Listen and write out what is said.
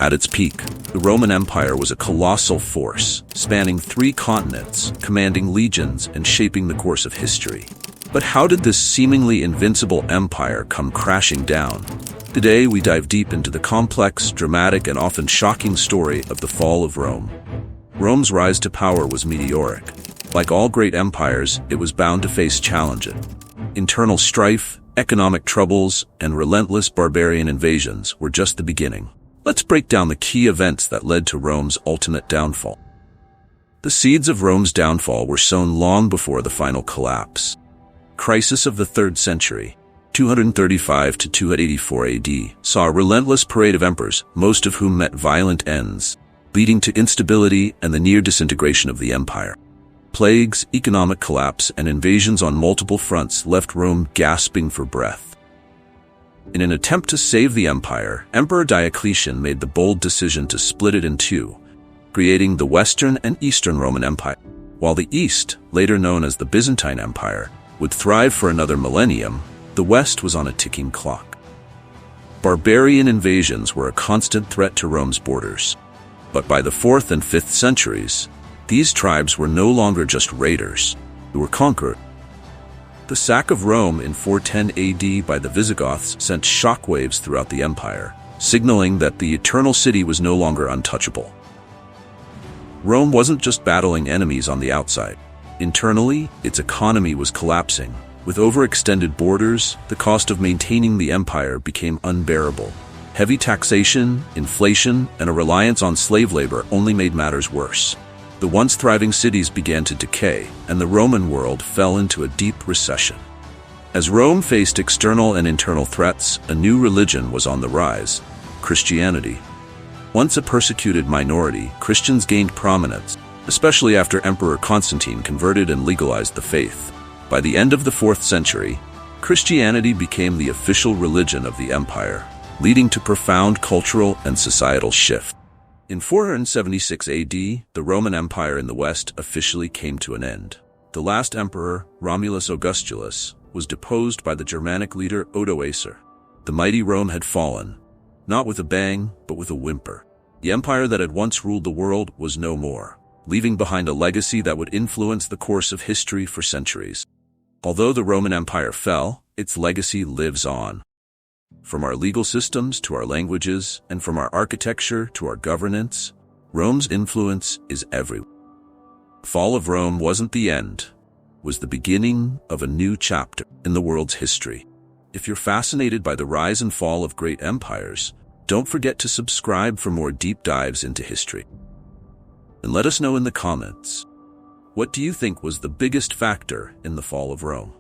At its peak, the Roman Empire was a colossal force, spanning 3 continents, commanding legions and shaping the course of history. But how did this seemingly invincible empire come crashing down? Today, we dive deep into the complex, dramatic, and often shocking story of the fall of Rome. Rome's rise to power was meteoric. Like all great empires, it was bound to face challenges. Internal strife, economic troubles, and relentless barbarian invasions were just the beginning. Let's break down the key events that led to Rome's ultimate downfall. The seeds of Rome's downfall were sown long before the final collapse. Crisis of the 3rd century, 235 to 284 AD, saw a relentless parade of emperors, most of whom met violent ends, leading to instability and the near disintegration of the empire. Plagues, economic collapse, and invasions on multiple fronts left Rome gasping for breath. In an attempt to save the empire, Emperor Diocletian made the bold decision to split it in 2, creating the Western and Eastern Roman Empire. While the East, later known as the Byzantine Empire, would thrive for another millennium, the West was on a ticking clock. Barbarian invasions were a constant threat to Rome's borders. But by the 4th and 5th centuries, these tribes were no longer just raiders, they were conquerors. The sack of Rome in 410 AD by the Visigoths sent shockwaves throughout the empire, signaling that the Eternal City was no longer untouchable. Rome wasn't just battling enemies on the outside. Internally, its economy was collapsing. With overextended borders, the cost of maintaining the empire became unbearable. Heavy taxation, inflation, and a reliance on slave labor only made matters worse. The once thriving cities began to decay, and the Roman world fell into a deep recession. As Rome faced external and internal threats, a new religion was on the rise: Christianity. Once a persecuted minority, Christians gained prominence, especially after Emperor Constantine converted and legalized the faith. By the end of the 4th century, Christianity became the official religion of the empire, leading to profound cultural and societal shifts. In 476 AD, the Roman Empire in the West officially came to an end. The last emperor, Romulus Augustulus, was deposed by the Germanic leader Odoacer. The mighty Rome had fallen, not with a bang, but with a whimper. The empire that had once ruled the world was no more, leaving behind a legacy that would influence the course of history for centuries. Although the Roman Empire fell, its legacy lives on. From our legal systems to our languages, and from our architecture to our governance, Rome's influence is everywhere. The fall of Rome wasn't the end, it was the beginning of a new chapter in the world's history. If you're fascinated by the rise and fall of great empires, don't forget to subscribe for more deep dives into history. And let us know in the comments, what do you think was the biggest factor in the fall of Rome?